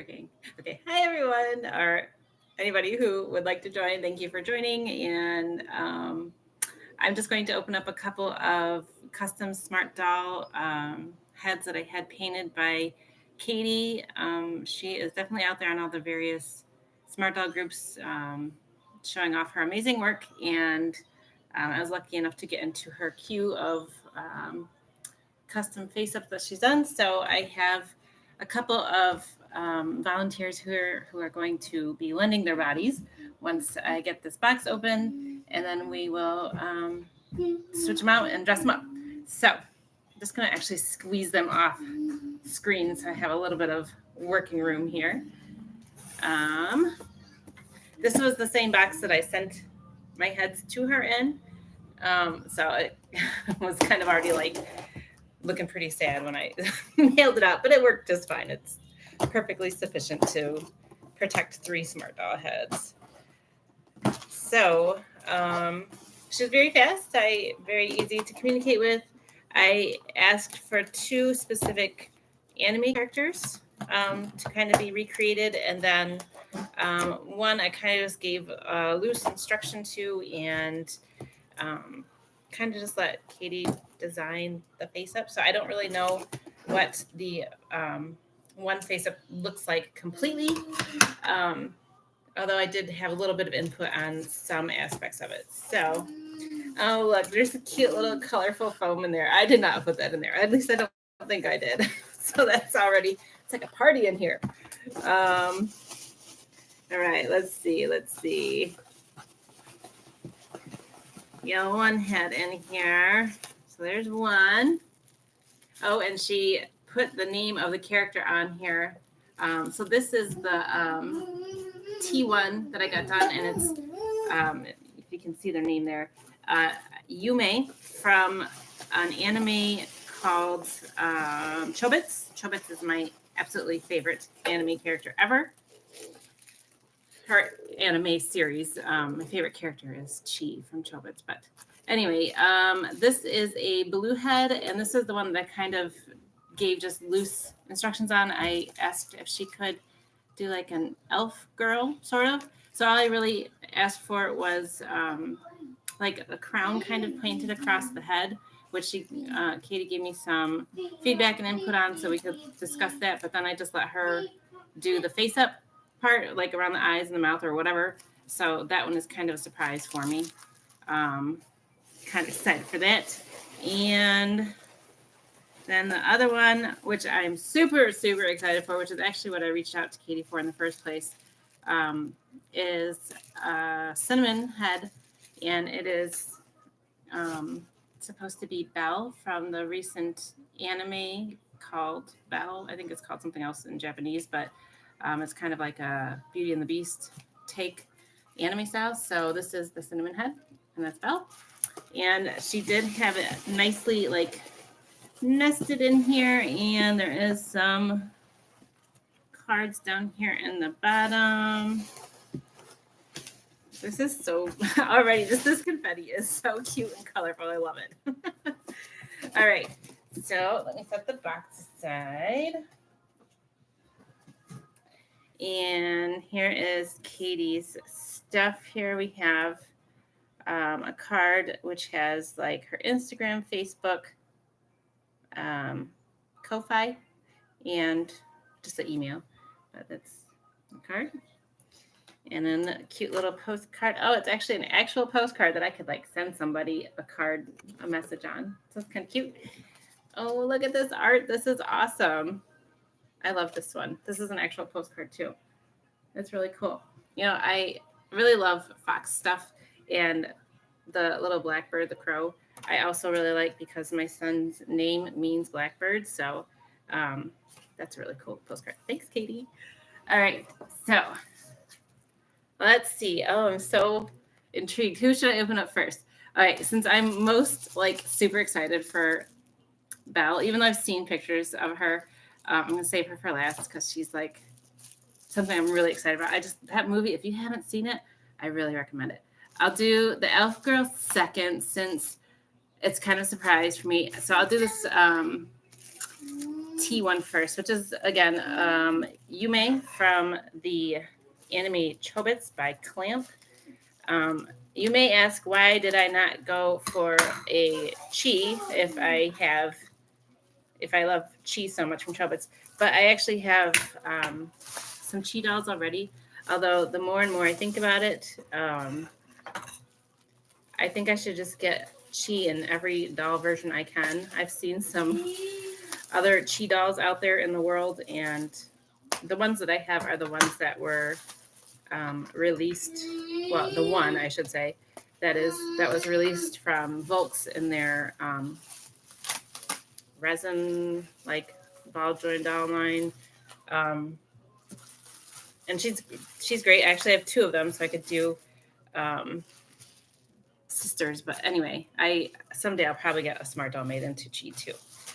working. Okay. Hi, everyone, or anybody who would like to join. Thank you for joining. And I'm just going to open up a couple of custom SmartDoll heads that I had painted by Katie. She is definitely out there on all the various SmartDoll groups showing off her amazing work. And I was lucky enough to get into her queue of custom face ups that she's done. So I have a couple of volunteers who are going to be lending their bodies once I get this box open, and then we will switch them out and dress them up. So I'm just going to actually squeeze them off screen so I have a little bit of working room here. This was the same box that I sent my heads to her in. So it was kind of already like looking pretty sad when I mailed it out, but it worked just fine. It's perfectly sufficient to protect 3 SmartDoll heads. So she was very fast, very easy to communicate with. I asked for 2 specific anime characters to kind of be recreated, and then one I kind of just gave a loose instruction to, and kind of just let Katie design the face up. So I don't really know what the one face up looks like completely, although I did have a little bit of input on some aspects of it. So, oh look, there's a cute little colorful foam in there. I did not put that in there. At least I don't think I did. So that's already, it's like a party in here. All right, let's see. Yellow one head in here. So there's one. Oh, and she put the name of the character on here. So this is the T1 that I got done, and it's, if you can see their name there, Yume from an anime called Chobits. Chobits is my absolutely favorite anime character ever. Her anime series. My favorite character is Chi from Chobits. But anyway, this is a blue head, and this is the one that I kind of gave just loose instructions on. I asked if she could do like an elf girl, sort of. So all I really asked for was like a crown kind of painted across the head, which Katie gave me some feedback and input on so we could discuss that. But then I just let her do the face up part, like around the eyes and the mouth or whatever. So that one is kind of a surprise for me. Kind of excited for that. And then the other one, which I'm super, super excited for, which is actually what I reached out to Katie for in the first place, is a cinnamon head. And it is supposed to be Belle from the recent anime called Belle. I think it's called something else in Japanese, but it's kind of like a Beauty and the Beast take anime style. So this is the cinnamon head, and that's Belle. And she did have it nicely like nested in here, and there is some cards down here in the bottom. This is so already, this confetti is so cute and colorful. I love it. All right, so let me set the box aside. And here is Katie's stuff. Here we have a card which has like her Instagram, Facebook, Ko-Fi, and just an email. But that's the card. And then a cute little postcard. Oh, it's actually an actual postcard that I could like send somebody a message on. So it's kind of cute. Oh, look at this art. This is awesome. I love this one. This is an actual postcard too. It's really cool. You know, I really love fox stuff, and the little blackbird, the crow, I also really like because my son's name means blackbird. So that's a really cool postcard. Thanks, Katie. All right, so let's see. Oh, I'm so intrigued. Who should I open up first? All right, since I'm most like super excited for Belle, even though I've seen pictures of her, I'm going to save her for last because she's like something I'm really excited about. That movie, if you haven't seen it, I really recommend it. I'll do the elf girl second since it's kind of a surprise for me. So I'll do this T one first, which is, again, Yume from the anime Chobits by Clamp. You may ask, why did I not go for a Chi if I love Chi so much from Chobits? But I actually have some Chi dolls already. Although the more and more I think about it, I think I should just get Chi in every doll version I can. I've seen some other Chi dolls out there in the world, and the ones that I have are the ones that were released. Well, the one I should say that was released from Volks in their resin like ball joint doll line. And she's great. Actually, I have two of them, so I could do sisters. But anyway, someday I'll probably get a SmartDoll made into Chi too.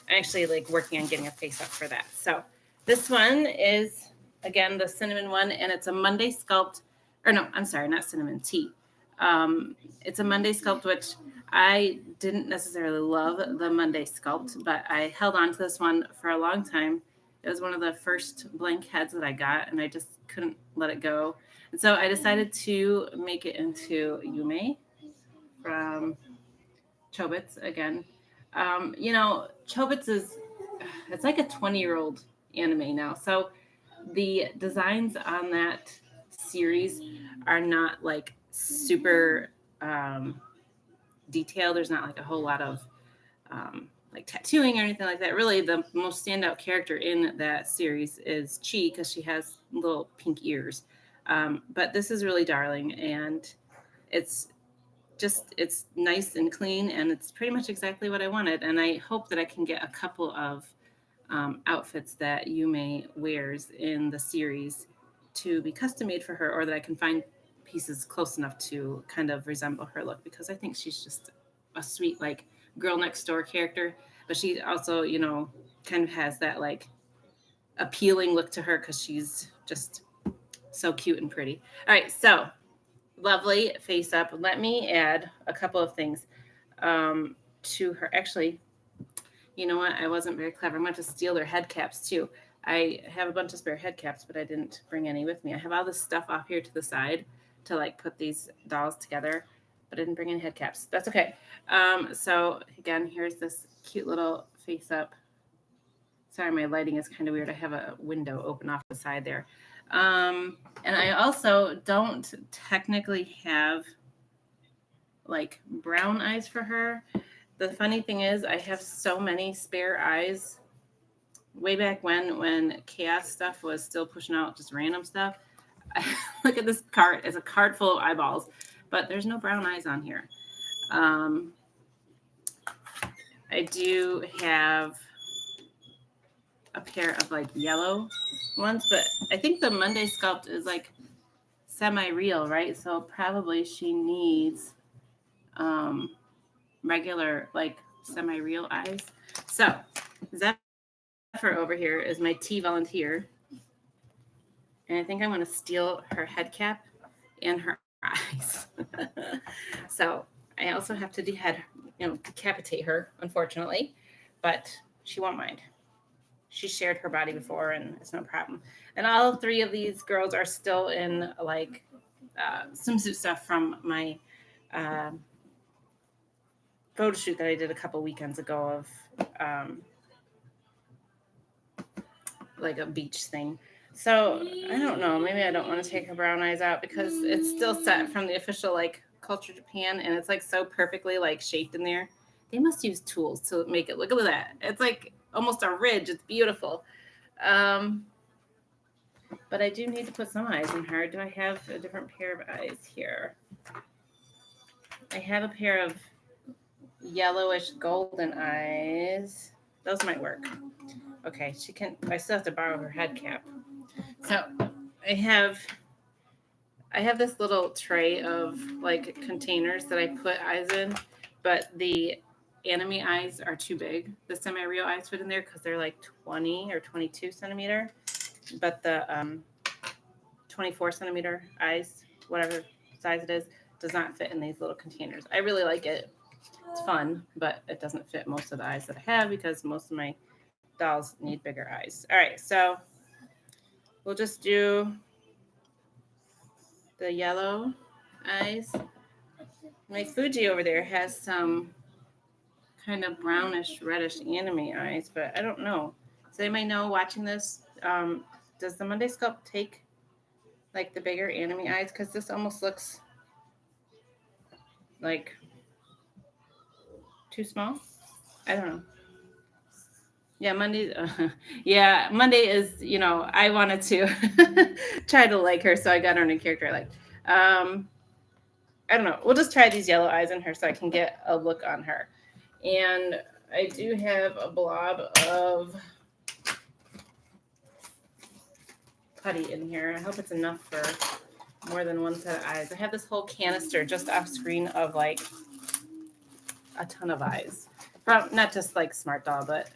I'm actually like working on getting a face up for that. So this one is, again, the cinnamon one, and it's a Monday sculpt. Or no, I'm sorry, not cinnamon, tea. It's a Monday sculpt, which I didn't necessarily love the Monday sculpt, but I held on to this one for a long time. It was one of the first blank heads that I got, and I just couldn't let it go. And so I decided to make it into Yume from Chobits again. Chobits it's like a 20-year-old anime now. So the designs on that series are not like super detailed. There's not like a whole lot of like tattooing or anything like that. Really, the most standout character in that series is Chi, because she has little pink ears. But this is really darling, and it's nice and clean, and it's pretty much exactly what I wanted. And I hope that I can get a couple of outfits that Yume wears in the series to be custom made for her, or that I can find pieces close enough to kind of resemble her look, because I think she's just a sweet, like, girl next door character. But she also, kind of has that like appealing look to her because she's just so cute and pretty. All right, so lovely face up. Let me add a couple of things to her. Actually, you know what? I wasn't very clever. I'm going to steal their head caps too. I have a bunch of spare head caps, but I didn't bring any with me. I have all this stuff off here to the side to like put these dolls together, but I didn't bring any head caps. That's okay. So again, here's this cute little face up. Sorry, my lighting is kind of weird. I have a window open off the side there. And I also don't technically have like brown eyes for her. The funny thing is I have so many spare eyes. Way back when Chaos stuff was still pushing out just random stuff. Look at this cart. It's a cart full of eyeballs, but there's no brown eyes on here. I do have a pair of like yellow ones, but I think the Monday sculpt is like semi-real, right? So probably she needs regular like semi-real eyes. So Zephyr over here is my T volunteer, and I think I'm going to steal her head cap and her eyes. So I also have to decapitate her, unfortunately, but she won't mind. She shared her body before, and it's no problem. And all three of these girls are still in like swimsuit stuff from my photo shoot that I did a couple weekends ago of like a beach thing. So I don't know. Maybe I don't want to take her brown eyes out because it's still set from the official like Culture Japan, and it's like so perfectly like shaped in there. They must use tools to make it look at that. It's like almost a ridge. It's beautiful. But I do need to put some eyes in her. Do I have a different pair of eyes here? I have a pair of yellowish golden eyes. Those might work. Okay, I still have to borrow her head cap. So I have this little tray of like containers that I put eyes in, but the anime eyes are too big. The semi-real eyes fit in there because they're like 20 or 22 centimeter, but the 24 centimeter eyes, whatever size it is, does not fit in these little containers. I really like it. It's fun, but it doesn't fit most of the eyes that I have because most of my dolls need bigger eyes. All right, so we'll just do the yellow eyes. My Fuji over there has some kind of brownish, reddish anime eyes, but I don't know. Does anybody know watching this? Does the Monday Sculpt take like the bigger anime eyes? Because this almost looks like too small. I don't know. Yeah, Monday. Yeah, Monday is. I wanted to try to like her, so I got her in a character I liked. I don't know. We'll just try these yellow eyes on her so I can get a look on her. And I do have a blob of putty in here. I hope it's enough for more than one set of eyes. I have this whole canister just off screen of like a ton of eyes. From not just like SmartDoll, but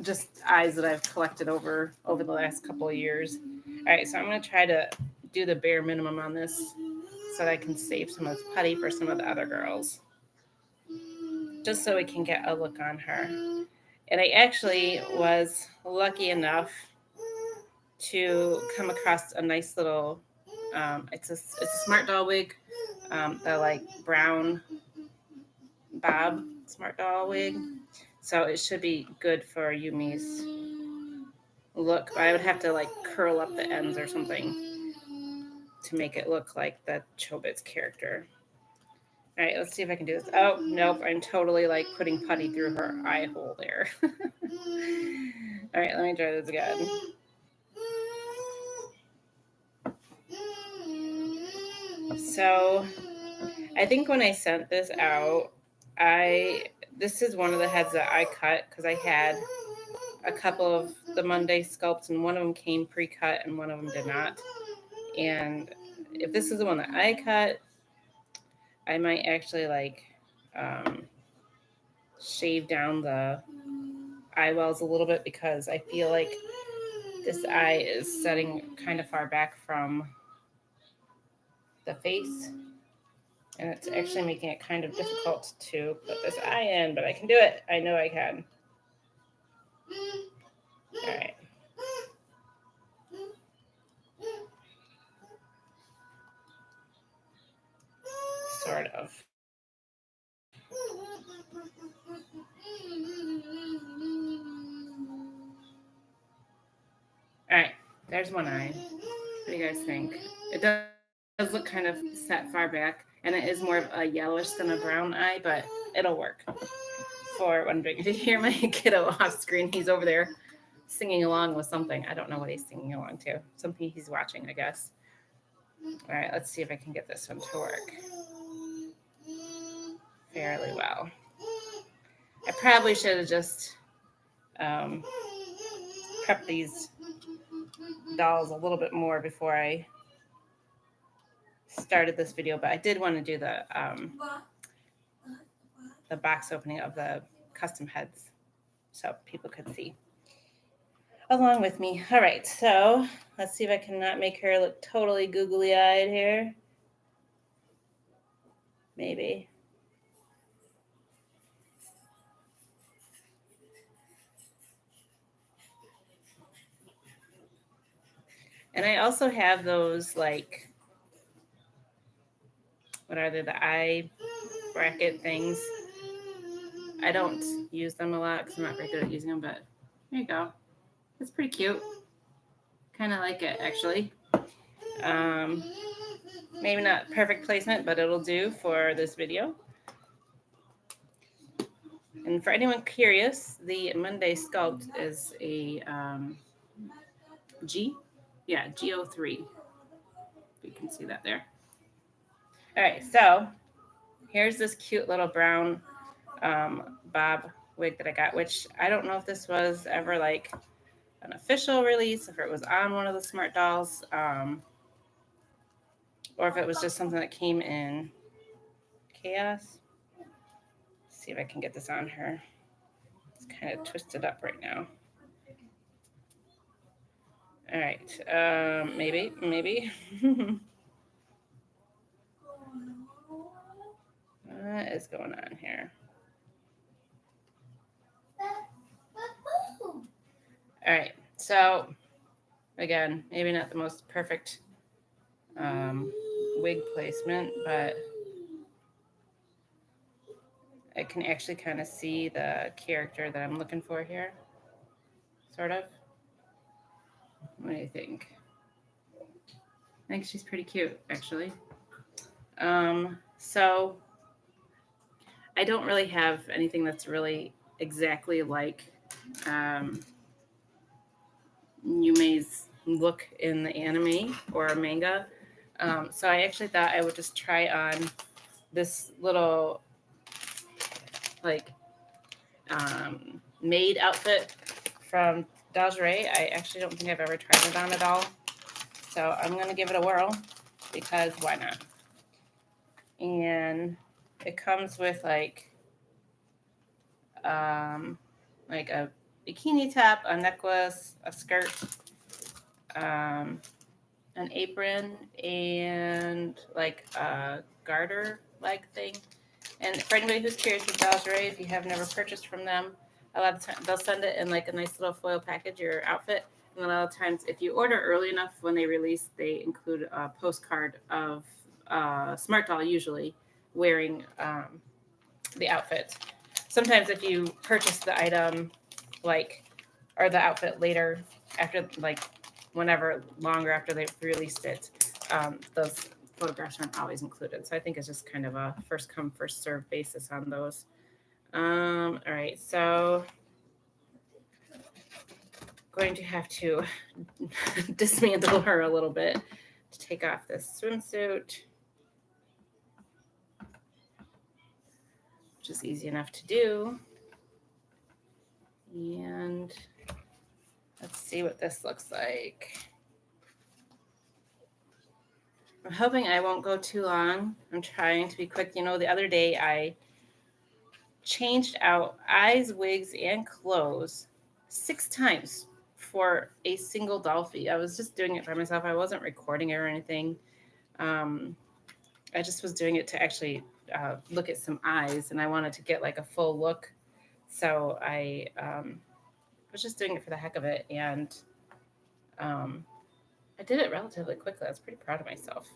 just eyes that I've collected over the last couple of years. All right, so I'm going to try to do the bare minimum on this so that I can save some of this putty for some of the other girls, just so we can get a look on her. And I actually was lucky enough to come across a nice little, it's a SmartDoll wig, the like brown bob SmartDoll wig. So it should be good for Yumi's look. I would have to like curl up the ends or something to make it look like the Chobits character. All right, let's see if I can do this. Oh, nope, I'm totally like putting putty through her eye hole there. All right, let me try this again. So I think when I sent this out, this is one of the heads that I cut because I had a couple of the Monday sculpts and one of them came pre-cut and one of them did not. And if this is the one that I cut, I might actually like shave down the eye wells a little bit because I feel like this eye is setting kind of far back from the face. And it's actually making it kind of difficult to put this eye in, but I can do it. I know I can. All right. Sort of. All right, there's one eye. What do you guys think? It does look kind of set far back, and it is more of a yellowish than a brown eye, but it'll work for one big. Did you hear my kiddo off screen? He's over there singing along with something. I don't know what he's singing along to. Something he's watching, I guess. All right, let's see if I can get this one to work fairly well. I probably should have just prepped these dolls a little bit more before I started this video, but I did want to do the box opening of the custom heads so people could see along with me. All right, so let's see if I can not make her look totally googly-eyed here. Maybe. And I also have those, like, what are they, the eye bracket things. I don't use them a lot because I'm not very good at using them, but there you go. It's pretty cute. Kind of like it, actually. Maybe not perfect placement, but it'll do for this video. And for anyone curious, the Monday Sculpt is a G03. You can see that there. All right, so here's this cute little brown bob wig that I got, which I don't know if this was ever like an official release, if it was on one of the SmartDolls, or if it was just something that came in Chaos. Let's see if I can get this on her. It's kind of twisted up right now. All right, maybe. What is going on here? All right, so again, maybe not the most perfect wig placement, but I can actually kind of see the character that I'm looking for here, sort of. What do you think? I think she's pretty cute, actually. So I don't really have anything that's really exactly like Yume's look in the anime or manga. So I actually thought I would just try on this little like maid outfit from Dolly. I actually don't think I've ever tried it on at all. So I'm going to give it a whirl because why not? And it comes with like a bikini top, a necklace, a skirt, an apron, and like a garter like thing. And for anybody who's curious with Dolly, if you have never purchased from them, a lot of times they'll send it in like a nice little foil package, your outfit. And a lot of times, if you order early enough when they release, they include a postcard of SmartDoll usually wearing the outfit. Sometimes if you purchase the item or the outfit later after whenever longer after they've released it, those photographs aren't always included. So I think it's just kind of a first come, first serve basis on those. All right, so going to have to dismantle her a little bit to take off this swimsuit, which is easy enough to do. And let's see what this looks like. I'm hoping I won't go too long. I'm trying to be quick. You know, the other day I changed out eyes, wigs, and clothes 6 times for a single doll fee. I was just doing it by myself. I wasn't recording it or anything. I just was doing it to actually look at some eyes, and I wanted to get like a full look. So I was just doing it for the heck of it, and I did it relatively quickly. I was pretty proud of myself.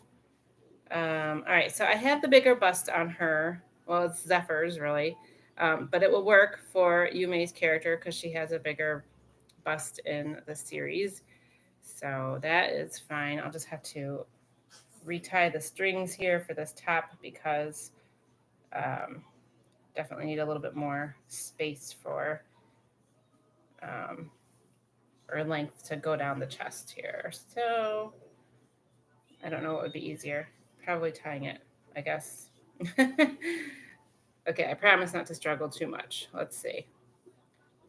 All right, so I have the bigger bust on her. Well, it's Zephyr's really, but it will work for Yume's character because she has a bigger bust in the series. So that is fine. I'll just have to retie the strings here for this top because definitely need a little bit more space for or length to go down the chest here. So I don't know what would be easier. Probably tying it, I guess. Okay, I promise not to struggle too much. Let's see.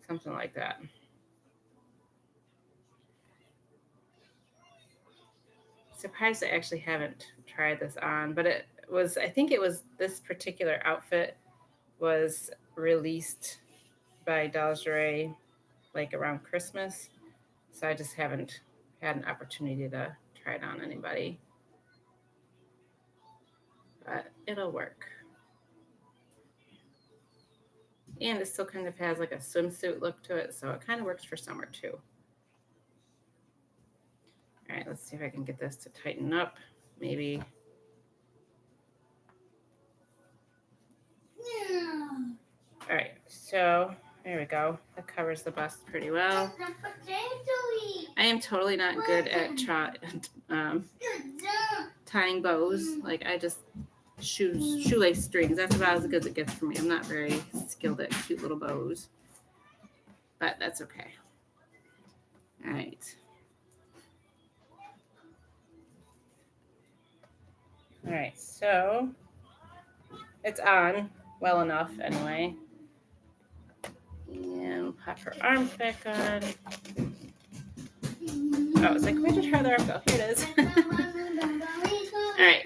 Something like that. Surprised I actually haven't tried this on, but I think it was this particular outfit was released by Dolly like around Christmas. So I just haven't had an opportunity to try it on anybody. But it'll work. And it still kind of has like a swimsuit look to it, so it kind of works for summer too. All right, let's see if I can get this to tighten up. Maybe. All right, so there we go. That covers the bust pretty well. I am totally not good at tying bows. Like I just shoelace strings. That's about as good as it gets for me. I'm not very skilled at cute little bows, but that's okay. All right. All right, so it's on well enough anyway. And we'll pop her arms back on. Oh, it's like, where did her other arm go? Here it is. All right.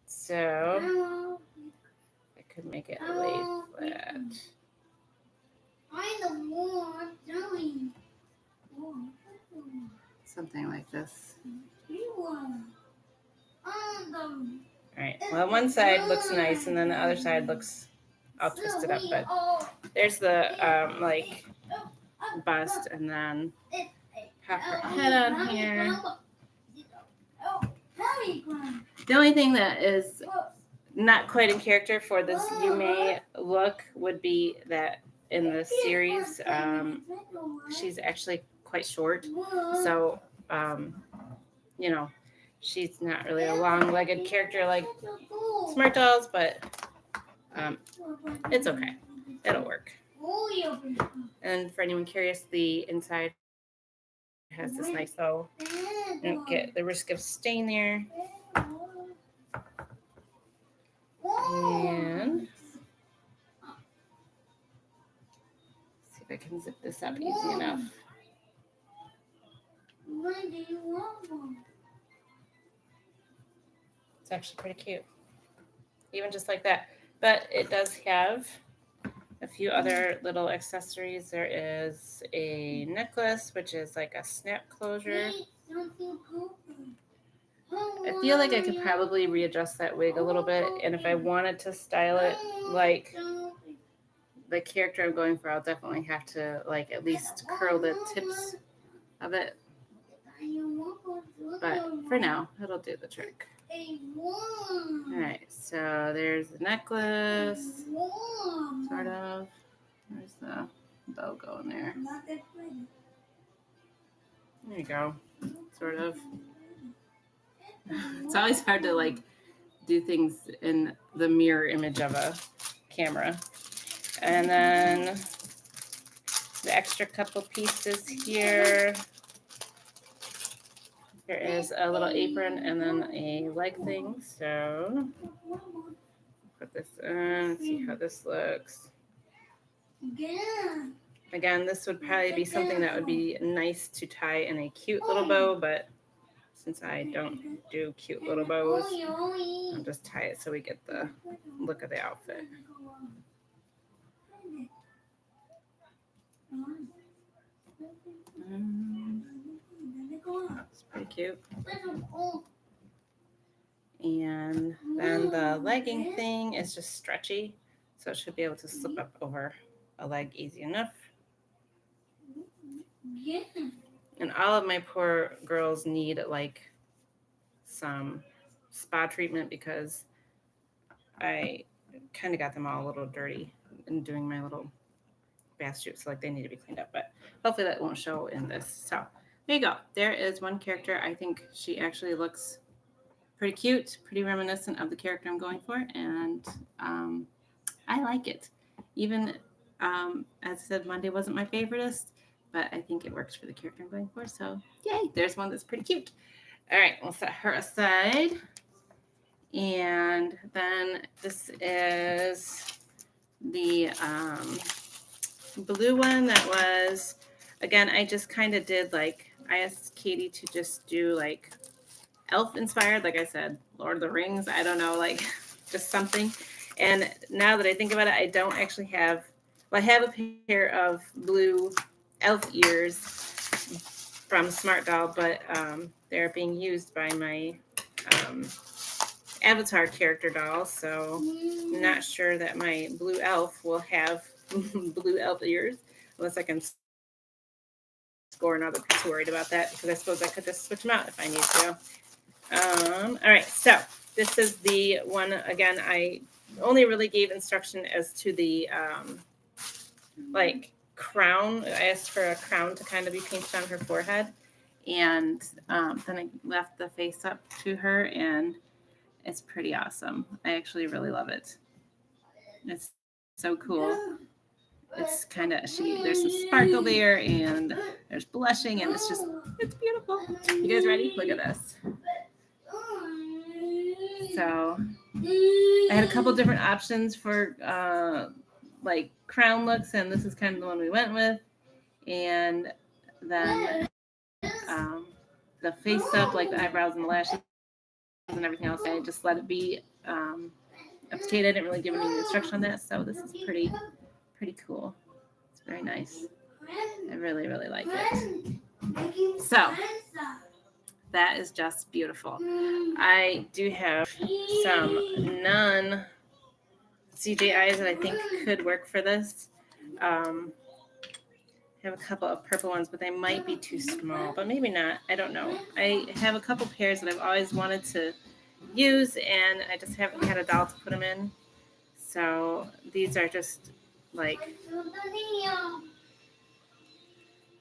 So I could make it lay flat. Something like this. All right. Well, one side looks nice, and then the other side looks all twisted up. But there's the bust, and then pop her head on here. The only thing that is not quite in character for this Yume look would be that in the series, she's actually quite short. So, you know, she's not really a long-legged character like SmartDolls, but it's okay. It'll work. And for anyone curious, the inside has this nice bow. Don't get the risk of stain there. And see if I can zip this up easy enough. It's actually pretty cute, even just like that. But it does have a few other little accessories. There is a necklace, which is like a snap closure. I feel like I could probably readjust that wig a little bit, and if I wanted to style it like the character I'm going for, I'll definitely have to like at least curl the tips of it. But for now, it'll do the trick. Alright, so there's the necklace, sort of. There's the bow going there. There you go, sort of. It's always hard to like do things in the mirror image of a camera. And then the extra couple pieces here. There is a little apron and then a leg thing. So put this in, see how this looks. Again, this would probably be something that would be nice to tie in a cute little bow, but since I don't do cute little bows, I'll just tie it so we get the look of the outfit. It's pretty cute. And then the legging thing is just stretchy, so it should be able to slip up over a leg easy enough. And all of my poor girls need like some spa treatment because I kind of got them all a little dirty in doing my little bath shoots, so like they need to be cleaned up, but hopefully that won't show in this. So there you go. There is one character. I think she actually looks pretty cute, pretty reminiscent of the character I'm going for, and I like it. Even as I said, Monday wasn't my favoriteest, but I think it works for the character I'm going for. So yay, there's one that's pretty cute. All right, we'll set her aside. And then this is the blue one that was, again, I just kind of did like, I asked Katie to just do like elf inspired, like I said, Lord of the Rings, I don't know, like just something. And now that I think about it, I don't actually have, well, I have a pair of blue elf ears from SmartDoll, but they're being used by my Avatar character doll, so I'm not sure that my blue elf will have blue elf ears, unless I can score another piece. Worried about that, because I suppose I could just switch them out if I need to. All right, so this is the one, again, I only really gave instruction as to the like crown. I asked for a crown to kind of be painted on her forehead, and then I left the face up to her, and it's pretty awesome. I actually really love it. It's so cool. It's kind of, there's some sparkle there, and there's blushing, and it's beautiful. You guys ready? Look at this. So I had a couple different options for like crown looks, and this is kind of the one we went with. And then the face up, like the eyebrows and the lashes and everything else, I just let it be up to date. I didn't really give any instruction on that, so this is pretty cool. It's very nice. I really, really like it. So that is just beautiful. I do have some non-CGIs that I think could work for this. have a couple of purple ones, but they might be too small, but maybe not. I don't know. I have a couple pairs that I've always wanted to use, and I just haven't had a doll to put them in. So these are just like,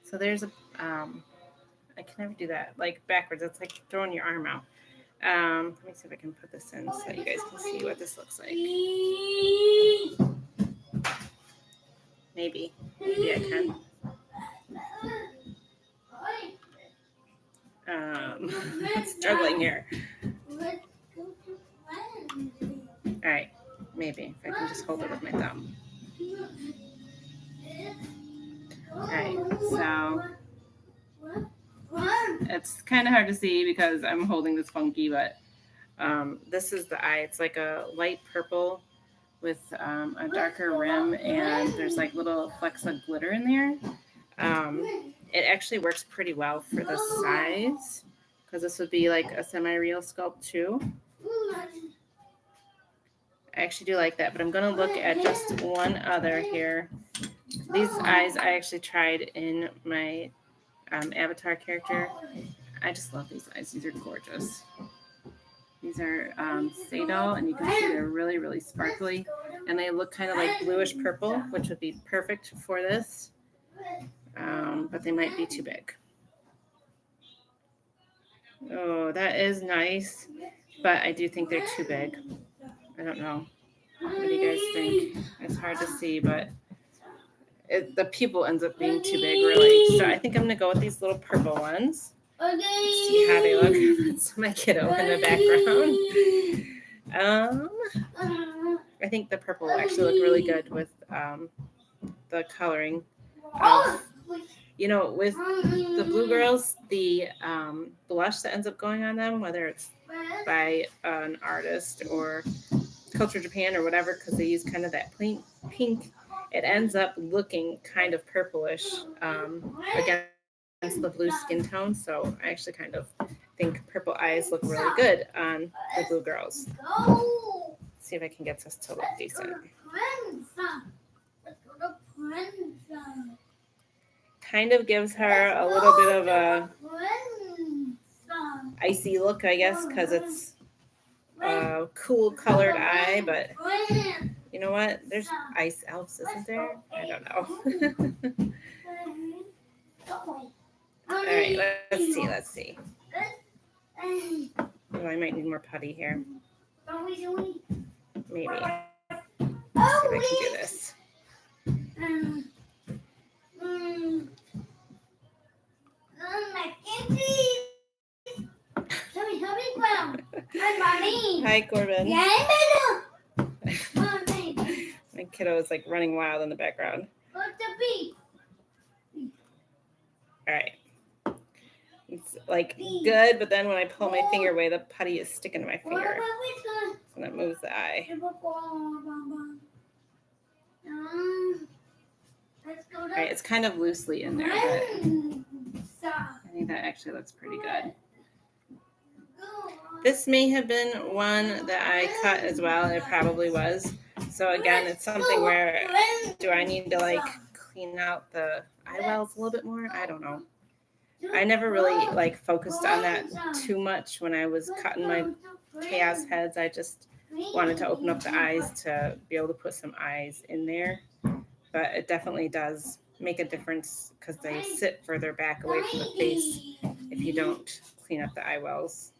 so there's a, I can never do that, like backwards. It's like throwing your arm out. Let me see if I can put this in so you guys can see what this looks like. Maybe I can. Struggling here. All right, maybe if I can just hold it with my thumb. All right, so it's kind of hard to see because I'm holding this funky, but this is the eye. It's like a light purple with a darker rim, and there's like little flecks of glitter in there. It actually works pretty well for the size because this would be like a semi-real sculpt too. I actually do like that, but I'm going to look at just one other here. These eyes I actually tried in my avatar character. I just love these eyes. These are gorgeous. These are SmartDoll, and you can see they're really, really sparkly, and they look kind of like bluish purple, which would be perfect for this, but they might be too big. Oh, that is nice, but I do think they're too big. I don't know. What do you guys think? It's hard to see, but the pupil ends up being too big, really. So I think I'm going to go with these little purple ones. Let's see how they look. That's my kiddo in the background. I think the purple will actually look really good with the coloring of, with the blue girls, the blush that ends up going on them, whether it's by an artist or Culture Japan or whatever, because they use kind of that pink, it ends up looking kind of purplish against the blue skin tone. So I actually kind of think purple eyes look really good on the blue girls. Let's see if I can get this to look decent. Kind of gives her a little bit of a icy look, I guess, because it's a cool colored eye, but you know what? There's ice elves, isn't there? I don't know. All right, let's see. Oh, I might need more putty here. Maybe. Let's see if I can do this. Hi, Corbin. My kiddo is like running wild in the background. All right. It's like good, but then when I pull my finger away, the putty is sticking to my finger. So that moves the eye. All right, it's kind of loosely in there, but I think that actually looks pretty good. This may have been one that I cut as well. It probably was. So again, it's something where do I need to like clean out the eye wells a little bit more? I don't know. I never really like focused on that too much when I was cutting my chaos heads. I just wanted to open up the eyes to be able to put some eyes in there. But it definitely does make a difference because they sit further back away from the face if you don't clean up the eye wells.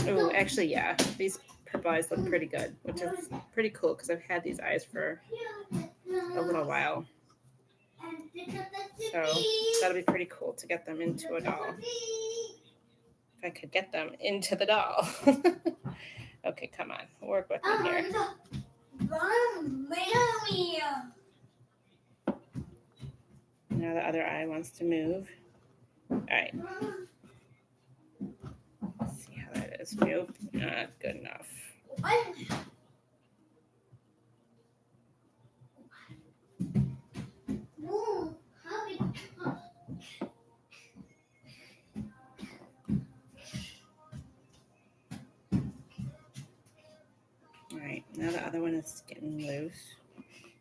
Oh, actually, yeah, these purple eyes look pretty good, which is pretty cool because I've had these eyes for a little while. So that'll be pretty cool to get them into a doll. If I could get them into the doll. Okay, come on, work with me here. Now the other eye wants to move. All right. Let's see how that is. Nope, not good enough. All right, now the other one is getting loose.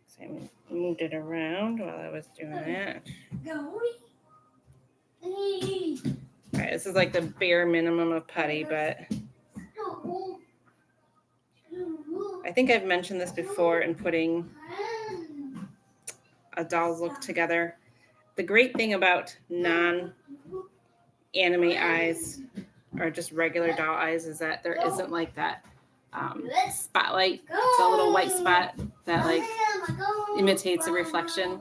So I moved it around while I was doing it. All right, this is like the bare minimum of putty, but I think I've mentioned this before in putting a doll's look together. The great thing about non-anime eyes or just regular doll eyes is that there isn't like that spotlight, the little white spot that like imitates a reflection.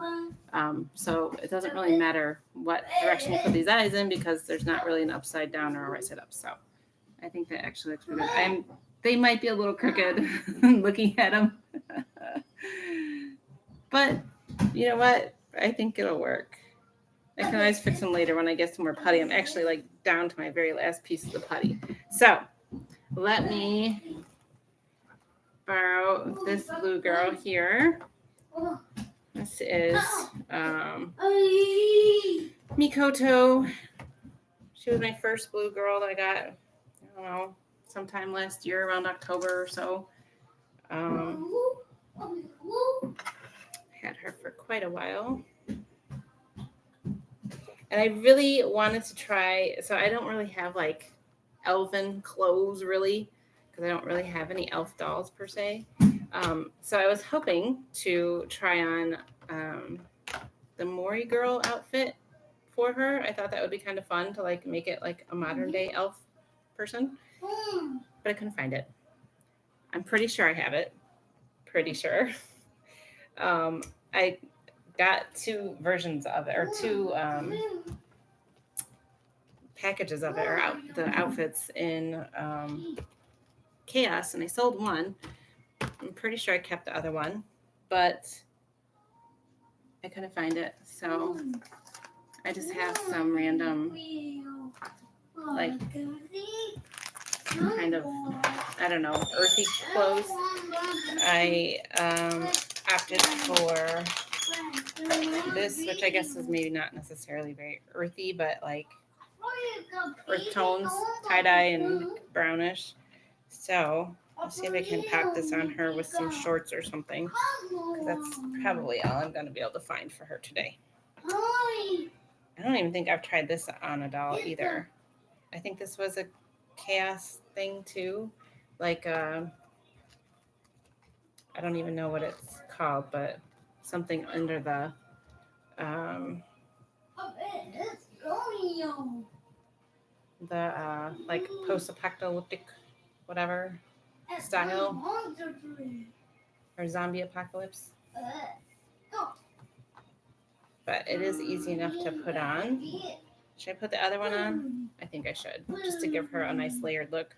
So it doesn't really matter what direction you put these eyes in because there's not really an upside down or a right side up. So I think that actually looks pretty good. They might be a little crooked looking at them. But you know what? I think it'll work. I can always fix them later when I get some more putty. I'm actually like down to my very last piece of the putty. So let me borrow this blue girl here. This is Mikoto. She was my first blue girl that I got, I don't know, sometime last year around October or so. Had her for quite a while. And I really wanted to try, so I don't really have like elven clothes really, because I don't really have any elf dolls per se. So I was hoping to try on the Mori girl outfit for her. I thought that would be kind of fun to like make it like a modern day elf person, but I couldn't find it. I'm pretty sure I have it. Pretty sure. I got two versions of it, or two packages of it, or the outfits in Chaos, and I sold one. I'm pretty sure I kept the other one, but I couldn't find it. So I just have some random, like, kind of, I don't know, earthy clothes. I opted for this, which I guess is maybe not necessarily very earthy, but like earth tones, tie-dye and brownish. So I'll see if I can pop this on her with some shorts or something, because that's probably all I'm going to be able to find for her today. I don't even think I've tried this on a doll either. I think this was a Chaos thing too, like I don't even know what it's called, but something under the like post-apocalyptic whatever style, or zombie apocalypse. But it is easy enough to put on. Should I put the other one on? I think I should, just to give her a nice layered look.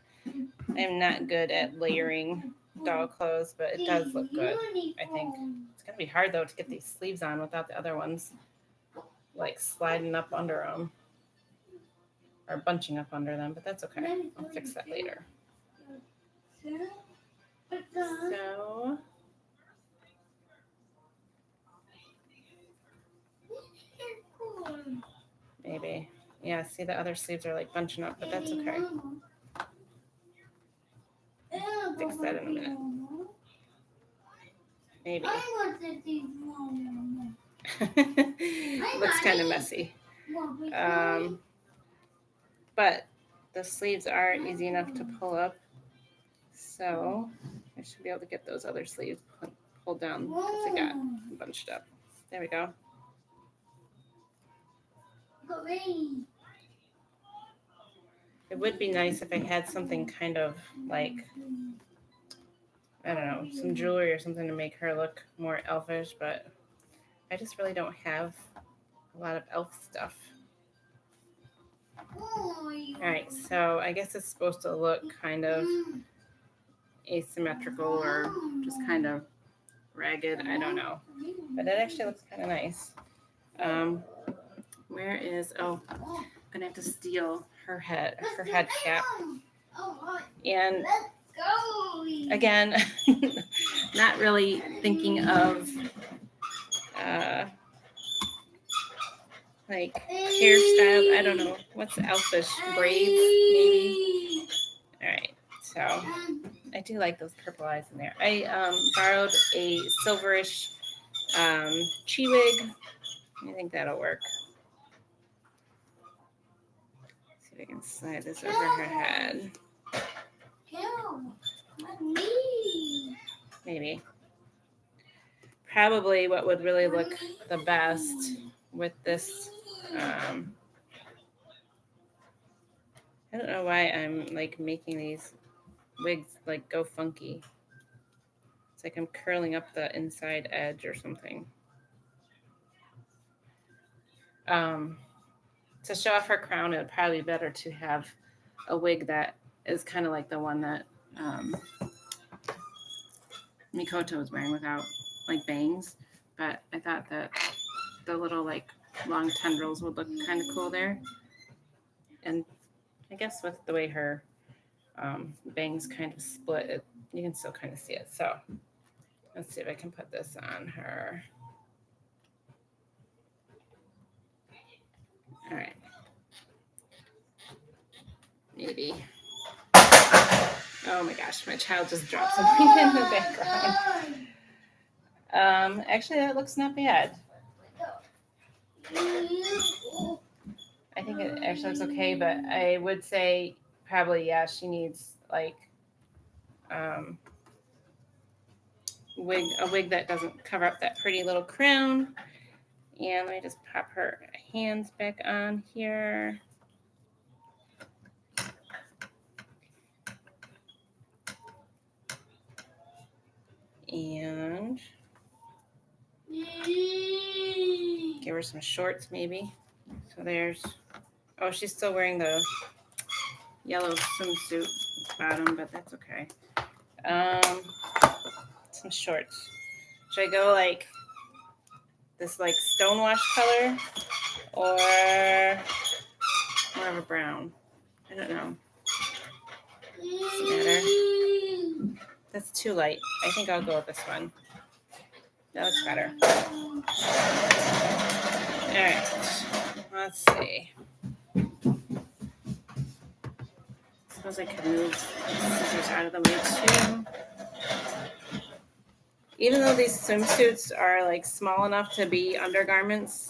I'm not good at layering doll clothes, but it does look good, I think. It's going to be hard, though, to get these sleeves on without the other ones, like, sliding up under them. Or bunching up under them, but that's okay. I'll fix that later. So... maybe. Yeah, see, the other sleeves are, like, bunching up, but that's okay. Fix that in a minute. Maybe. Looks kind of messy. But the sleeves are easy enough to pull up. So I should be able to get those other sleeves pulled down because they got bunched up. There we go. It would be nice if I had something kind of like, I don't know, some jewelry or something to make her look more elfish, but I just really don't have a lot of elf stuff. Alright, so I guess it's supposed to look kind of asymmetrical or just kind of ragged, I don't know. But it actually looks kind of nice. Where is, I'm gonna have to steal her head cap. And again, not really thinking of like hairstyle. I don't know, what's elfish, braids maybe. All right, so I do like those purple eyes in there. I borrowed a silverish Chi wig. I think that'll work. See if I can slide this over her head. Maybe. Probably what would really look the best with this. I don't know why I'm like making these wigs like go funky. It's like I'm curling up the inside edge or something. To show off her crown, it would probably be better to have a wig that is kind of like the one that Mikoto was wearing without like bangs. But I thought that the little like long tendrils would look kind of cool there. And I guess with the way her bangs kind of split, you can still kind of see it. So let's see if I can put this on her. All right. Maybe. Oh my gosh, my child just dropped something in the background. Actually, that looks not bad. I think it actually looks okay, but I would say probably, yeah, she needs like a wig that doesn't cover up that pretty little crown. And let me just pop her hands back on here. And give her some shorts maybe. So there's, oh, she's still wearing the yellow swimsuit bottom, but that's okay. Some shorts. Should I go like this like stonewash color or more of a brown? I don't know. Doesn't matter. That's too light. I think I'll go with this one. That looks better. All right. Let's see. Suppose I could move the scissors out of the way too. Even though these swimsuits are like small enough to be undergarments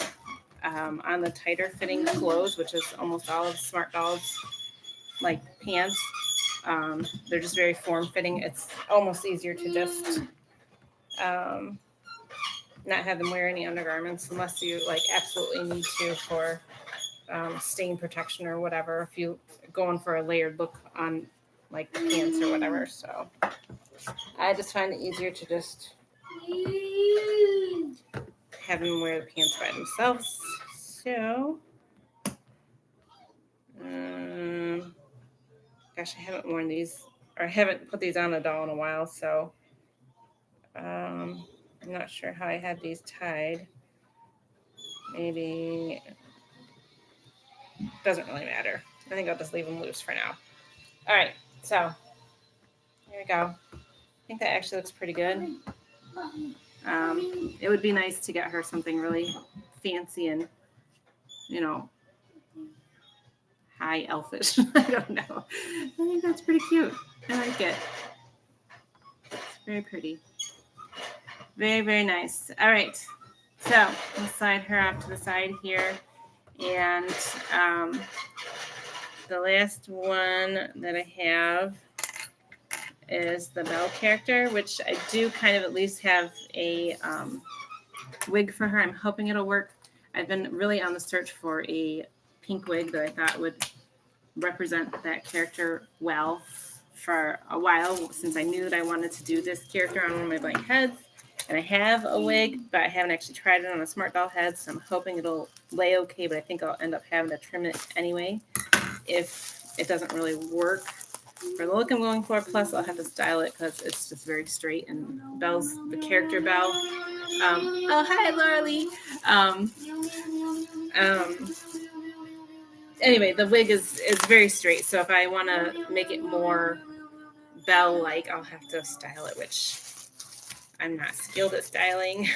on the tighter fitting clothes, which is almost all of SmartDoll's like pants, they're just very form fitting. It's almost easier to just not have them wear any undergarments unless you like absolutely need to for stain protection or whatever. If you going for a layered look on like pants or whatever, so I just find it easier to just have them wear the pants by themselves. So, gosh, I haven't worn these or I haven't put these on a doll in a while, so I'm not sure how I had these tied. Maybe doesn't really matter. I think I'll just leave them loose for now. All right, so here we go. I think that actually looks pretty good. It would be nice to get her something really fancy and, you know, high elfish. I don't know. I think that's pretty cute. I like it. It's very pretty. Very, very nice. All right. So we'll slide her off to the side here. And the last one that I have is the Belle character, which I do kind of at least have a wig for her. I'm hoping it'll work. I've been really on the search for a pink wig that I thought would represent that character well for a while, since I knew that I wanted to do this character on one of my blank heads. And I have a wig, but I haven't actually tried it on a SmartDoll head, so I'm hoping it'll lay okay, but I think I'll end up having to trim it anyway if it doesn't really work for the look I'm going for. Plus, I'll have to style it because it's just very straight, and Belle's the character Belle. Oh, hi, Laura Lee. Anyway, the wig is very straight, so if I want to make it more Belle-like, I'll have to style it, which I'm not skilled at styling,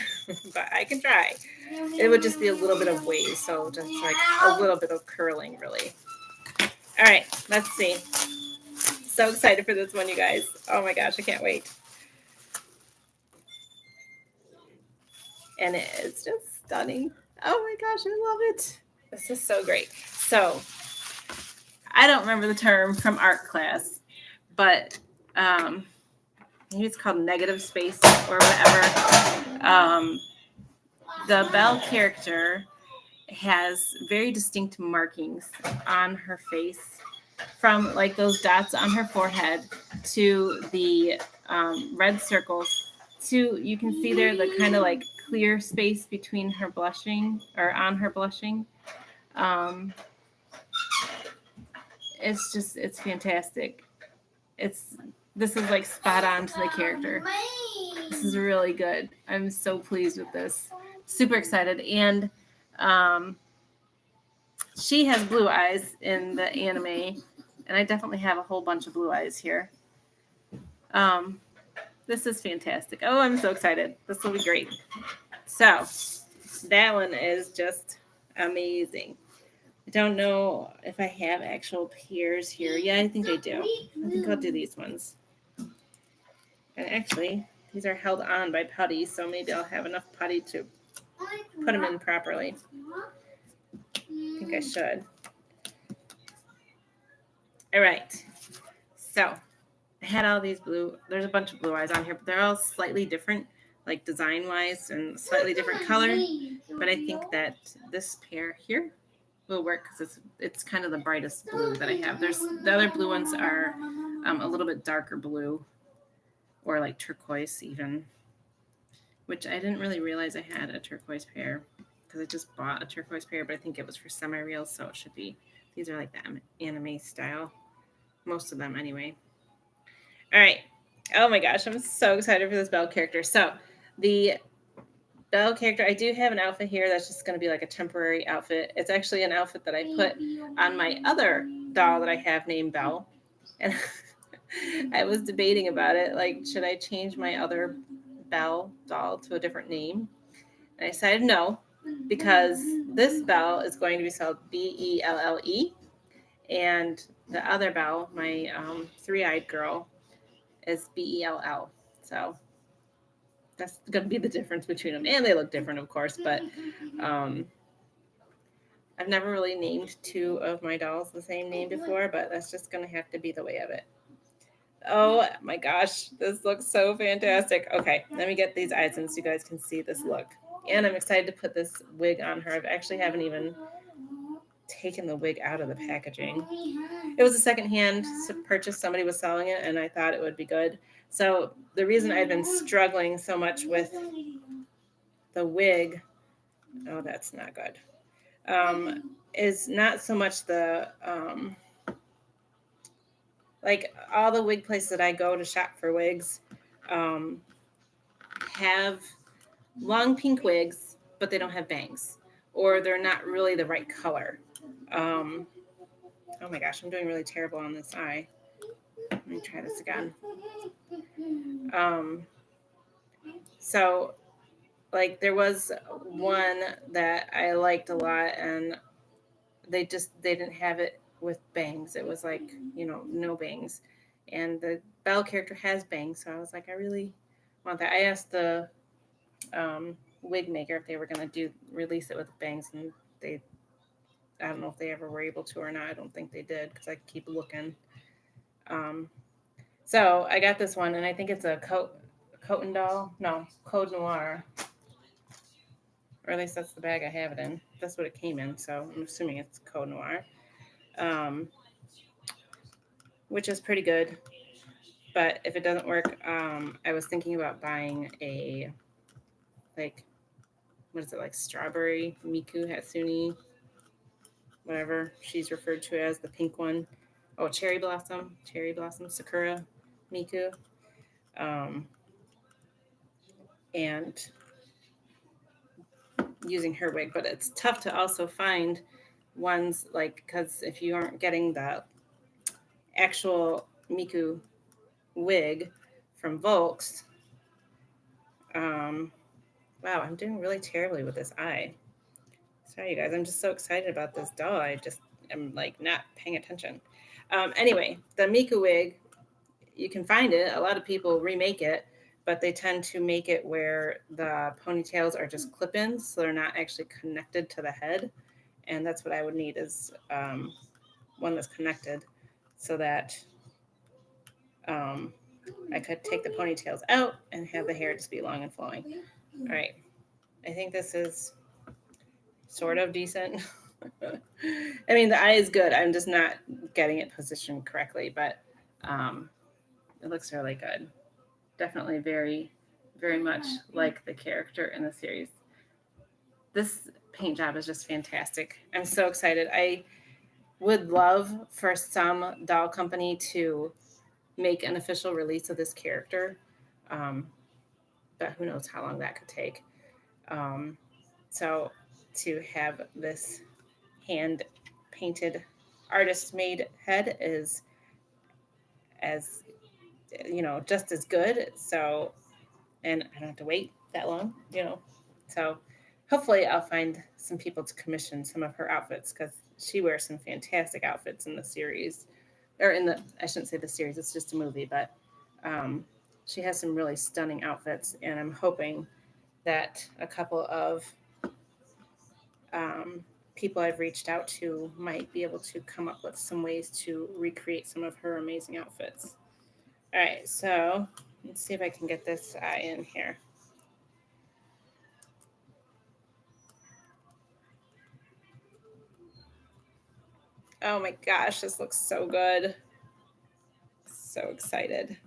but I can try. It would just be a little bit of wave, so just like a little bit of curling, really. All right, let's see. So excited for this one, you guys. Oh my gosh, I can't wait. and it's just stunning. Oh my gosh, I love it. This is so great. So I don't remember the term from art class, but maybe it's called negative space or whatever. The Belle character has very distinct markings on her face, from like those dots on her forehead to the red circles to, you can see there the kind of like clear space between her blushing or on her blushing. It's fantastic. This is like spot on to the character. This is really good. I'm so pleased with this. Super excited. And she has blue eyes in the anime, and I definitely have a whole bunch of blue eyes here. This is fantastic. Oh, I'm so excited. This will be great. So that one is just amazing. I don't know if I have actual pairs here. Yeah, I think I do. I think I'll do these ones. And actually, these are held on by putty, so maybe I'll have enough putty to put them in properly. I think I should. All right. So I had all these blue. There's a bunch of blue eyes on here, but they're all slightly different, like design-wise, and slightly different color. But I think that this pair here will work because it's kind of the brightest blue that I have. The other blue ones are a little bit darker blue, or like turquoise even, which I didn't really realize I had a turquoise pair because I just bought a turquoise pair, but I think it was for semi-real, so it should be. These are like the anime style, most of them anyway. All right. Oh my gosh, I'm so excited for this Belle character. So the Belle character, I do have an outfit here that's just going to be like a temporary outfit. It's actually an outfit that I put on my other doll that I have named Belle. And I was debating about it. Like, should I change my other Belle doll to a different name? And I decided no, because this Belle is going to be spelled Belle. And the other Belle, my three-eyed girl, is Bell. So that's going to be the difference between them. And they look different, of course, but I've never really named two of my dolls the same name before, but that's just going to have to be the way of it. Oh my gosh, this looks so fantastic. Okay, let me get these eyes in so you guys can see this look. And I'm excited to put this wig on her. I actually haven't even taken the wig out of the packaging. It was a secondhand purchase. Somebody was selling it, and I thought it would be good. So the reason I've been struggling so much with the wig, oh, that's not good, is not so much the, like all the wig places that I go to shop for wigs have long pink wigs, but they don't have bangs, or they're not really the right color. Oh my gosh, I'm doing really terrible on this eye. Let me try this again. So like there was one that I liked a lot, and they didn't have it with bangs. It was like, no bangs. And the Belle character has bangs, so I was like, I really want that. I asked the wig maker if they were going to release it with bangs, and I don't know if they ever were able to or not. I don't think they did because I keep looking. So I got this one, and I think it's a Code Noir. Or at least that's the bag I have it in. That's what it came in, so I'm assuming it's Code Noir, which is pretty good. But if it doesn't work, I was thinking about buying a, like, what is it, like Strawberry Miku Hatsune, whatever she's referred to as, the pink one. Oh, Cherry Blossom, Sakura Miku. And using her wig, but it's tough to also find ones like, because if you aren't getting the actual Miku wig from Volks, wow, I'm doing really terribly with this eye. Sorry, you guys, I'm just so excited about this doll. I just am like not paying attention. Anyway, the Miku wig, you can find it. A lot of people remake it, but they tend to make it where the ponytails are just clip-ins, so they're not actually connected to the head. And that's what I would need is one that's connected so that I could take the ponytails out and have the hair just be long and flowing. All right. I think this is sort of decent. I mean, the eye is good. I'm just not getting it positioned correctly, but it looks really good. Definitely very, very much like the character in the series. This paint job is just fantastic. I'm so excited. I would love for some doll company to make an official release of this character, but who knows how long that could take. So to have this hand painted artist made head is as just as good. So, and I don't have to wait that long, so hopefully I'll find some people to commission some of her outfits, because she wears some fantastic outfits in the series, or I shouldn't say the series, it's just a movie, but she has some really stunning outfits, and I'm hoping that a couple of people I've reached out to might be able to come up with some ways to recreate some of her amazing outfits. All right, so let's see if I can get this eye in here. Oh my gosh, this looks so good. So excited.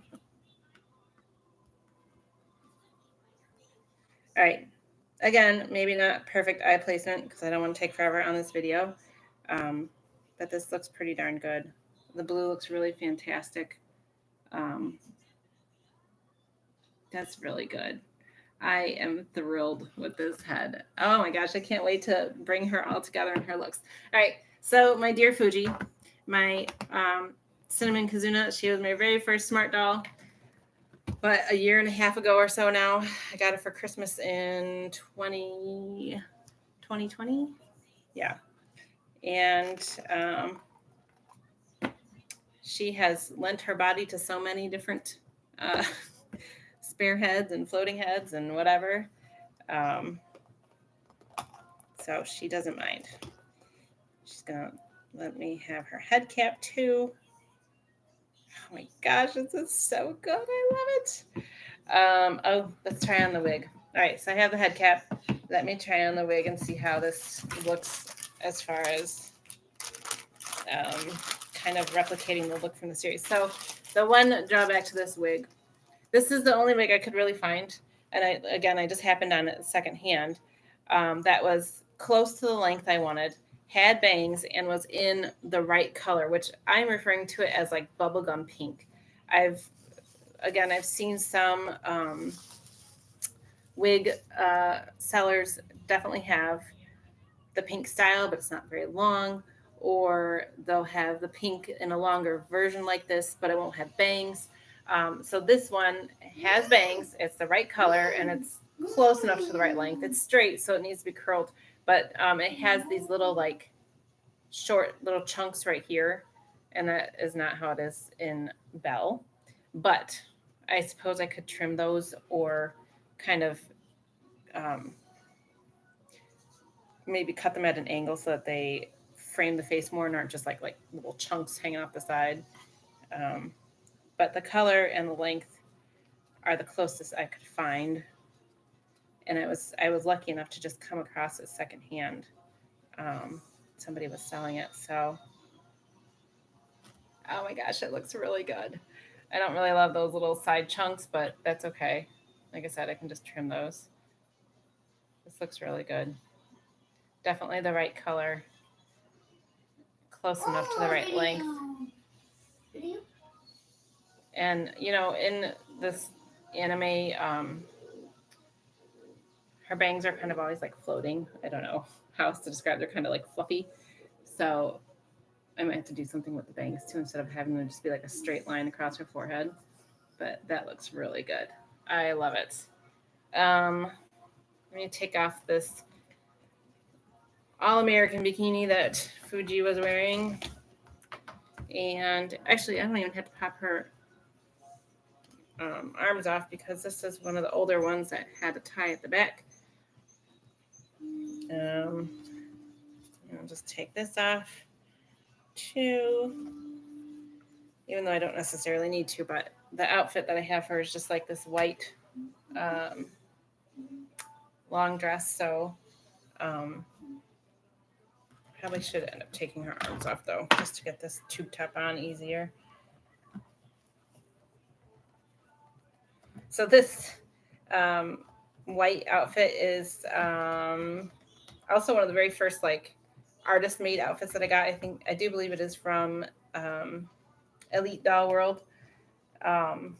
All right, again, maybe not perfect eye placement because I don't want to take forever on this video, but this looks pretty darn good. The blue looks really fantastic. That's really good. I am thrilled with this head. Oh my gosh, I can't wait to bring her all together in her looks. All right, so my dear Fuji, my Cinnamon Kazuna, she was my very first smart doll, but a year and a half ago or so now. I got it for Christmas in 2020. Yeah. And she has lent her body to so many different spare heads and floating heads and whatever. So she doesn't mind. She's gonna let me have her head cap too. Oh my gosh, this is so good. I love it. Oh, let's try on the wig. All right, so I have the head cap. Let me try on the wig and see how this looks as far as kind of replicating the look from the series. So the one drawback to this wig, this is the only wig I could really find, and I just happened on it secondhand, that was close to the length I wanted, had bangs, and was in the right color, which I'm referring to it as like bubblegum pink. I've seen some wig sellers definitely have the pink style, but it's not very long, or they'll have the pink in a longer version like this, but it won't have bangs. So this one has bangs, it's the right color, and it's close enough to the right length. It's straight, so it needs to be curled, but it has these little like short little chunks right here, and that is not how it is in Belle. But I suppose I could trim those, or kind of maybe cut them at an angle so that they frame the face more and aren't just like little chunks hanging off the side. But the color and the length are the closest I could find, and I was lucky enough to just come across it secondhand. Somebody was selling it, so oh my gosh, it looks really good. I don't really love those little side chunks, but that's okay. Like I said, I can just trim those. This looks really good. Definitely the right color, close enough to the right length. And in this anime, her bangs are kind of always like floating. I don't know how else to describe. They're kind of like fluffy. So I might have to do something with the bangs too, instead of having them just be like a straight line across her forehead. But that looks really good. I love it. Let me take off this all-American bikini that Fuji was wearing. And actually, I don't even have to pop her arms off because this is one of the older ones that had a tie at the back. I'll just take this off too, even though I don't necessarily need to, but the outfit that I have for her is just like this white long dress, so probably should end up taking her arms off though, just to get this tube top on easier. So this white outfit is also one of the very first like artist made outfits that I got. I do believe it is from Elite Doll World. And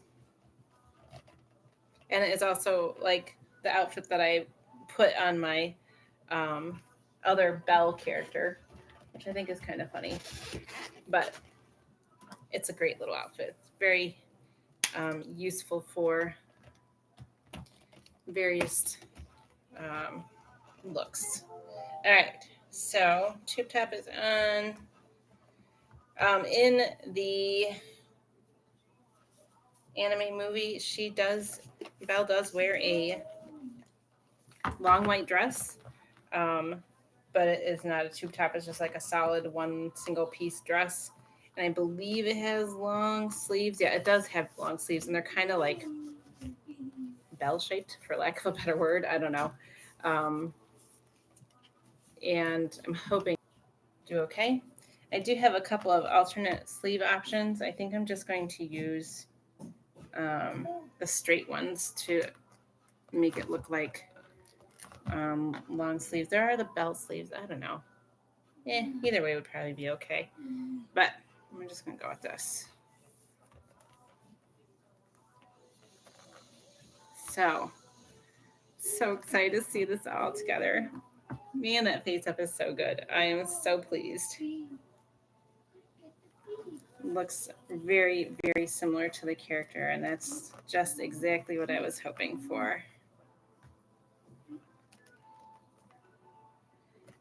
it is also like the outfit that I put on my other Belle character, which I think is kind of funny. But it's a great little outfit. It's very useful for various looks. All right, so tube top is on. In the anime movie, Belle does wear a long white dress, but it is not a tube top. It's just like a solid one single piece dress. And I believe it has long sleeves. Yeah, it does have long sleeves, and they're kind of like bell shaped, for lack of a better word. I don't know. And I'm hoping to do okay. I do have a couple of alternate sleeve options. I think I'm just going to use the straight ones to make it look like long sleeves. There are the bell sleeves. I don't know. Either way would probably be okay. But I'm just going to go with this. So excited to see this all together. Man, that face up is so good. I am so pleased. Looks very, very similar to the character, and that's just exactly what I was hoping for.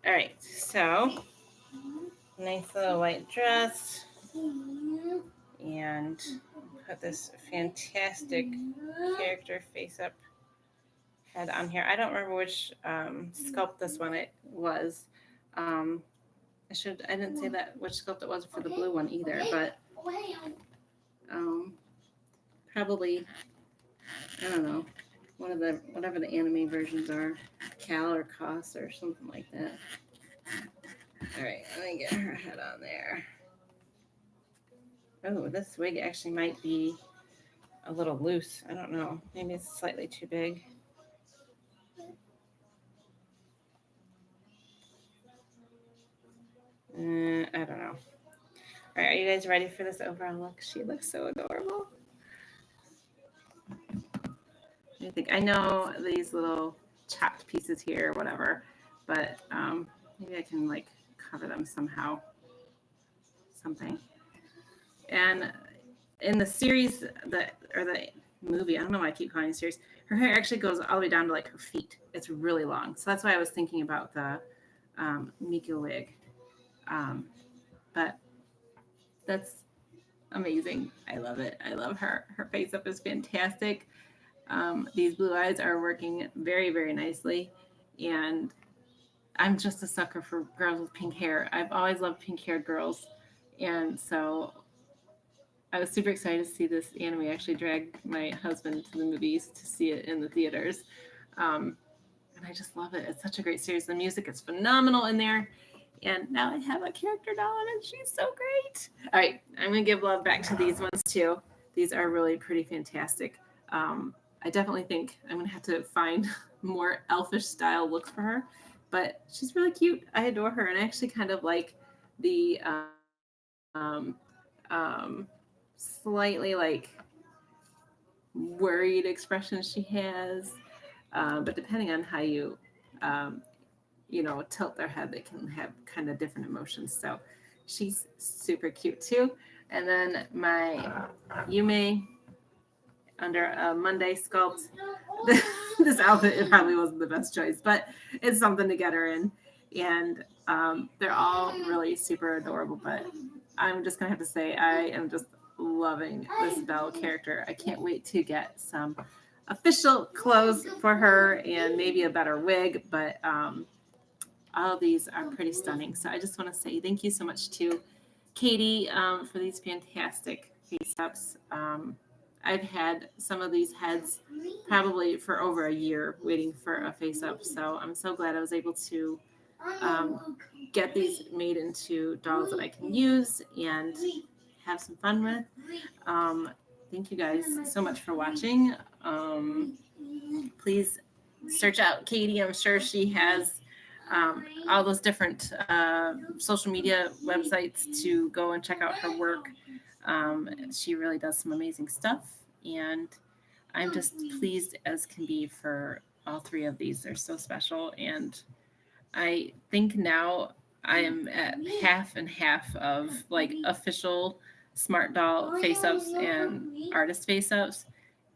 All right, so nice little white dress, and put this fantastic character face up head on here. I don't remember which sculpt this one it was. I didn't say that which sculpt it was for the blue one either, but probably, I don't know, whatever the anime versions are, Cal or Cos or something like that. All right, let me get her head on there. Oh, this wig actually might be a little loose. I don't know. Maybe it's slightly too big. I don't know. All right, are you guys ready for this overall look? She looks so adorable. I think I know these little chopped pieces here or whatever, but maybe I can like cover them somehow. Something. And in the series, the movie, I don't know why I keep calling it a series, her hair actually goes all the way down to like her feet. It's really long. So that's why I was thinking about the Miko wig. But that's amazing. I love it. I love her. Her face up is fantastic. These blue eyes are working very, very nicely. And I'm just a sucker for girls with pink hair. I've always loved pink-haired girls. And so I was super excited to see this anime. I actually dragged my husband to the movies to see it in the theaters. And I just love it. It's such a great series. The music is phenomenal in there. And now I have a character doll and she's so great. All right, I'm going to give love back to these ones too. These are really pretty fantastic. I definitely think I'm going to have to find more elfish style looks for her. But she's really cute. I adore her. And I actually kind of like the slightly like worried expression she has. But depending on how you tilt their head, they can have kind of different emotions. So she's super cute too. And then my Yume under a Monday sculpt. This outfit, it probably wasn't the best choice, but it's something to get her in. And they're all really super adorable, but I'm just going to have to say I am just loving this Belle character. I can't wait to get some official clothes for her and maybe a better wig, but all of these are pretty stunning. So I just want to say thank you so much to Katie for these fantastic face-ups. I've had some of these heads probably for over a year waiting for a face-up, so I'm so glad I was able to get these made into dolls that I can use and have some fun with. Thank you guys so much for watching. Please search out Katie. I'm sure she has all those different social media websites to go and check out her work. She really does some amazing stuff, and I'm just pleased as can be for all three of these. They're so special, and I think now I am at half and half of like official SmartDoll face-ups and artist face-ups.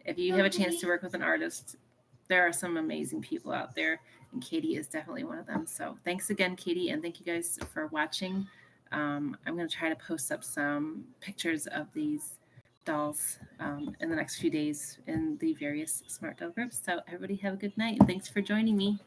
If you have a chance to work with an artist, there are some amazing people out there, and Katie is definitely one of them. So thanks again, Katie, and thank you guys for watching. I'm going to try to post up some pictures of these dolls in the next few days in the various SmartDoll groups. So everybody have a good night, and thanks for joining me.